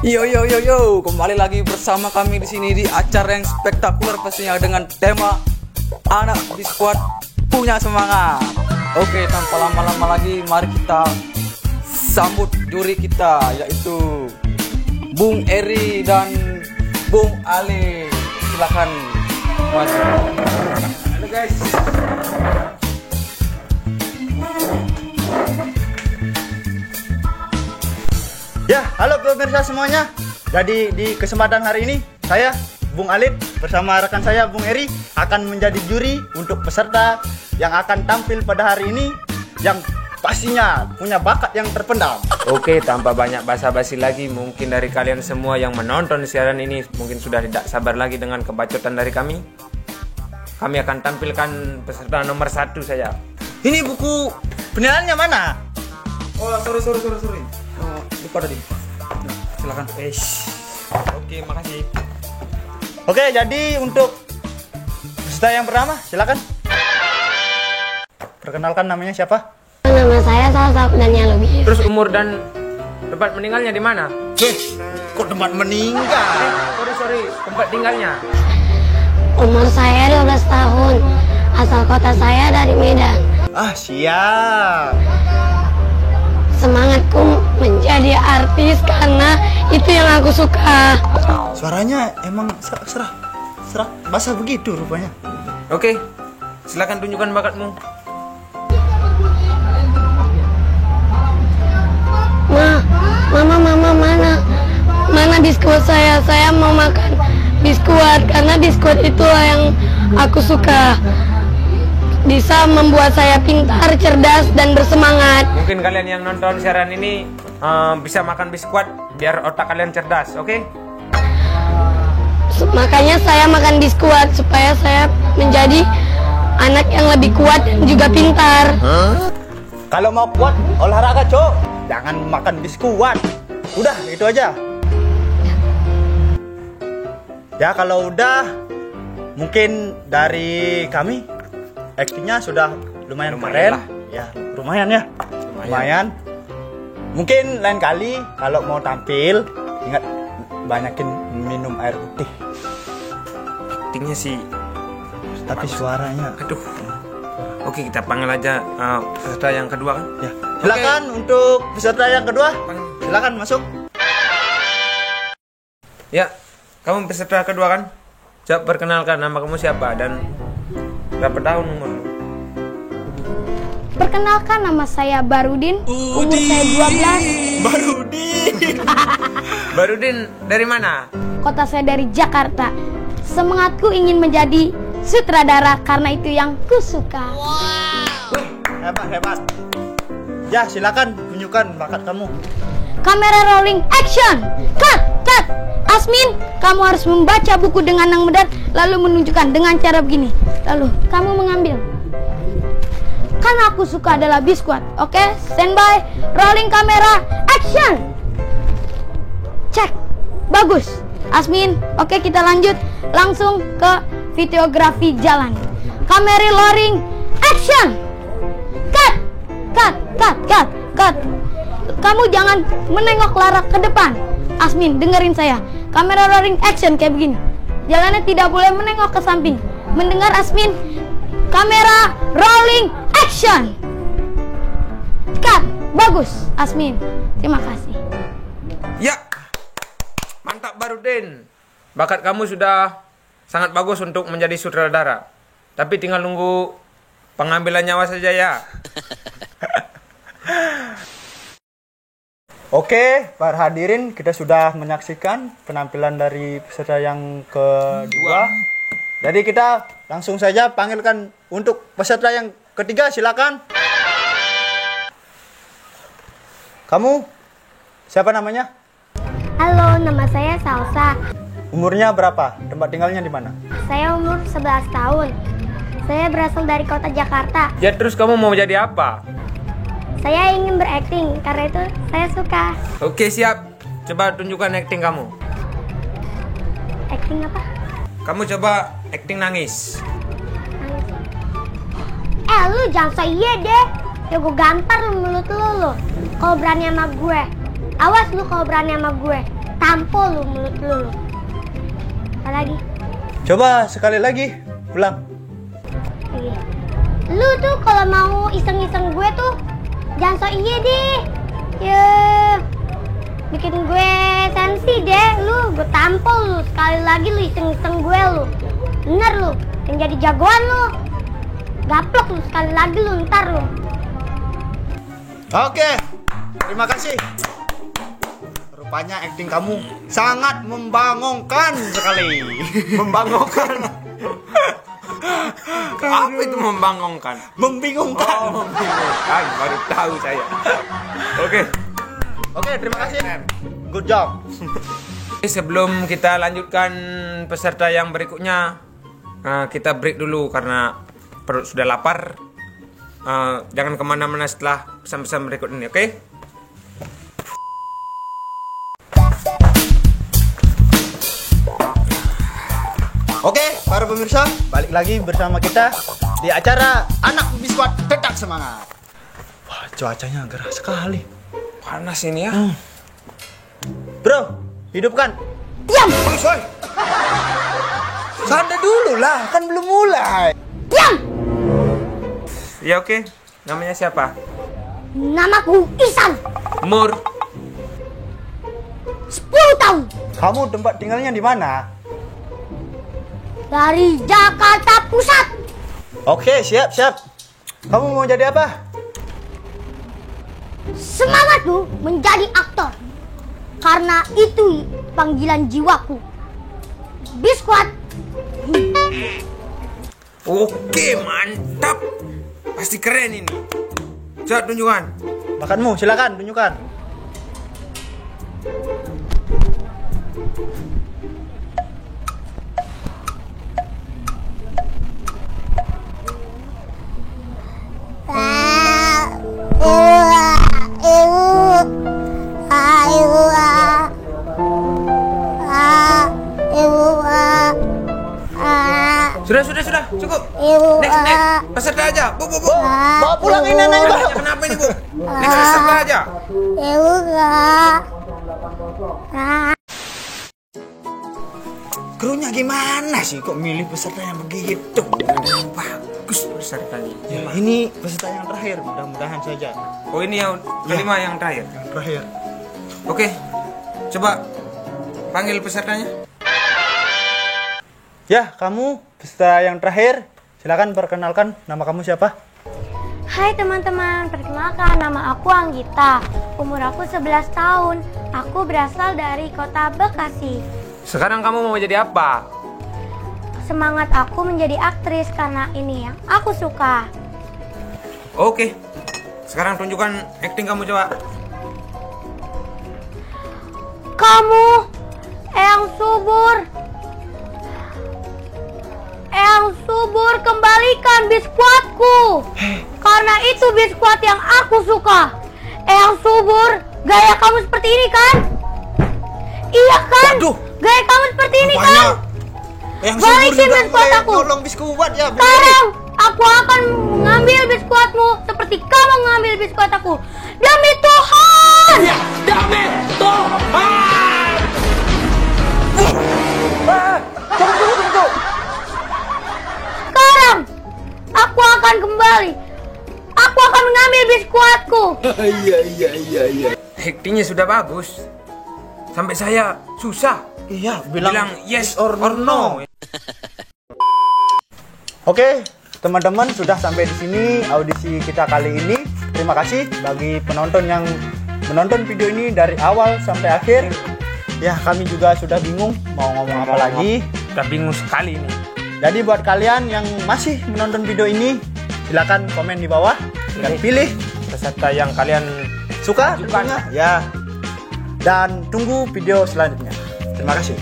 Yo, kembali lagi bersama kami di sini di acara yang spektakuler pastinya dengan tema Anak Biskuat Punya Semangat. Oke, tanpa lama-lama lagi, mari kita sambut juri kita, yaitu Bung Eri dan Bung Ali. Silakan masuk. Halo guys. Ya, halo pemirsa semuanya. Jadi di kesempatan hari ini saya Bung Alit bersama rekan saya Bung Eri akan menjadi juri untuk peserta yang akan tampil pada hari ini yang pastinya punya bakat yang terpendam. Oke, tanpa banyak basa-basi lagi, mungkin dari kalian semua yang menonton siaran ini mungkin sudah tidak sabar lagi dengan kebacotan dari kami. Kami akan tampilkan peserta nomor 1 saja. Ini buku penilaiannya mana? Oh, sorry. Oh, lupa tadi. Nah, silakan. Oke, makasih. Oke, jadi untuk peserta yang pertama, silakan. Perkenalkan namanya siapa? Nama saya Salsa Daniel Lubis. Terus umur dan tempat meninggalnya di mana? Kok tempat meninggal? Sorry, tempat tinggalnya. Umur saya 12 tahun. Asal kota saya dari Medan. Ah, siap. Semangatku menjadi artis karena itu yang aku suka. Suaranya emang serah basah begitu rupanya. Oke, silakan tunjukkan bakatmu. Mama, mana biskuit saya? Saya mau makan biskuit karena biskuit itulah yang aku suka. Bisa membuat saya pintar, cerdas, dan bersemangat. Mungkin kalian yang nonton siaran ini bisa makan biskuit biar otak kalian cerdas, oke? Makanya saya makan biskuit supaya saya menjadi anak yang lebih kuat dan juga pintar. Kalau mau kuat olahraga, Cok. Jangan makan biskuit. Udah, itu aja. Ya, kalau udah mungkin dari kami aktingnya sudah lumayan keren. lah. Ya, lumayan ya. Lumayan. Mungkin lain kali kalau mau tampil ingat banyakin minum air putih. Aktingnya sih. Tapi suaranya. Aduh. Oke, kita panggil aja peserta yang kedua kan? Ya. Silakan untuk peserta yang kedua. Silakan masuk. Ya, kamu peserta kedua kan? Coba perkenalkan nama kamu siapa dan berapa tahun umurmu? Perkenalkan, nama saya Barudin. Umur saya 12. Barudin dari mana? Kota saya dari Jakarta. Semangatku ingin menjadi sutradara karena itu yang kusuka. Hebat. Ya, silakan tunjukkan bakat kamu. Kamera rolling, action. Cut. Asmin, kamu harus membaca buku dengan yang benar, lalu menunjukkan dengan cara begini. Lalu kamu mengambil. Kan aku suka adalah biskuit. Oke, standby. Rolling kamera, action. Cek. Bagus. Asmin, oke, kita lanjut langsung ke videografi jalan. Kamera rolling, action. Cut. Kamu jangan menengok larak ke depan. Asmin, dengerin saya. Kamera rolling action kayak begini. Jalannya tidak boleh menengok ke samping. Mendengar, Asmin? Kamera rolling action. Cut. Bagus, Asmin. Terima kasih. Ya. Mantap Barudin. Bakat kamu sudah sangat bagus untuk menjadi sutradara. Tapi tinggal nunggu pengambilan nyawa saja ya. Oke, para hadirin, kita sudah menyaksikan penampilan dari peserta yang kedua. Jadi kita langsung saja panggilkan untuk peserta yang ketiga, silakan. Kamu siapa namanya? Halo, nama saya Salsa. Umurnya berapa? Tempat tinggalnya di mana? Saya umur 11 tahun. Saya berasal dari kota Jakarta. Ya, terus kamu mau jadi apa? Saya ingin berakting karena itu saya suka. Oke, siap. Coba tunjukkan acting kamu. Acting apa? Kamu coba acting nangis. Lu jangan so iya deh. Ya gue gampar lu mulut lu. Kalau berani sama gue. Awas lu kalau berani sama gue. tampol lu mulut lu. Apa lagi? Coba sekali lagi, ulang. Lagi. Lu tuh kalau mau iseng-iseng gue tuh jangan so iya deh. Ya bikin gue sensi deh lu, gue tampol lu. Sekali lagi lu iseng-iseng gue lu. Bener lu, yang jadi jagoan lu. Gaplok lu sekali lagi lu, ntar lu. Oke, terima kasih. Rupanya akting kamu sangat membangongkan sekali. Membangongkan. Apa itu membangongkan? Membingungkan. Oh, membingungkan. Baru tahu saya. Oke, terima kasih. Good job. Sebelum kita lanjutkan peserta yang berikutnya, kita break dulu karena perut sudah lapar. Jangan kemana-mana setelah pesan-pesan berikut ini, oke? Oke, para pemirsa, balik lagi bersama kita di acara Anak Biskuat Tetap Semangat. Wah, cuacanya gerah sekali. Panas ini ya. Bro, hidupkan. Diam! Soy. Santai dulu lah, kan belum mulai. Diam! Ya oke. Namanya siapa? Namaku Isan. Umur 10 tahun. Kamu tempat tinggalnya di mana? Dari Jakarta Pusat. Oke, siap. Kamu mau jadi apa? Semangatku menjadi aktor. Karena itu panggilan jiwaku. Biskuat. Oke, mantap. Pasti keren ini. Coba tunjukkan. Bakatmu, silakan tunjukkan. Sudah, cukup. Next, peserta aja. Bu. Bawa pulang ini anaknya, Bang. Kenapa ini, Bu? Next, peserta aja. Krunya gimana sih? Kok milih peserta yang begitu? Bagus pesertanya. Ya, ini peserta yang terakhir. Mudah-mudahan saja. Oh, ini yang kelima yang terakhir. Yang terakhir. Oke. Coba panggil pesertanya. Ya, kamu peserta yang terakhir. Silakan perkenalkan nama kamu siapa? Hai teman-teman, perkenalkan nama aku Anggita. Umur aku 11 tahun. Aku berasal dari kota Bekasi. Sekarang kamu mau jadi apa? Semangat aku menjadi aktris karena ini yang aku suka. Oke. Sekarang tunjukkan acting kamu coba. Kamu Eyang Subur. Eyang Subur, kembalikan biskuatku. Karena itu biskuat yang aku suka. Eyang Subur, gaya kamu seperti ini kan? Iya kan? Aduh. Gaya kamu seperti ini Rupanya kan? Yang Balikin biskuat aku. Tolong biskuat ya. Sekarang aku akan mengambil biskuatmu seperti kamu mengambil biskuat aku. Demi Tuhan! Demi Tuhan! Tunggu. Sekarang aku akan kembali. Aku akan mengambil biskuatku. Actingnya sudah bagus. Sampai saya susah Iya, bilang yes or no. Oke, teman-teman, sudah sampai di sini audisi kita kali ini. Terima kasih bagi penonton yang menonton video ini dari awal sampai akhir. Ya, kami juga sudah bingung mau ngomong apa lagi. Udah bingung sekali ini. Jadi buat kalian yang masih menonton video ini, silakan komen di bawah dan pilih Peserta yang kalian suka Tunjukkan. tentunya. Ya. Dan tunggu video selanjutnya. Terima kasih.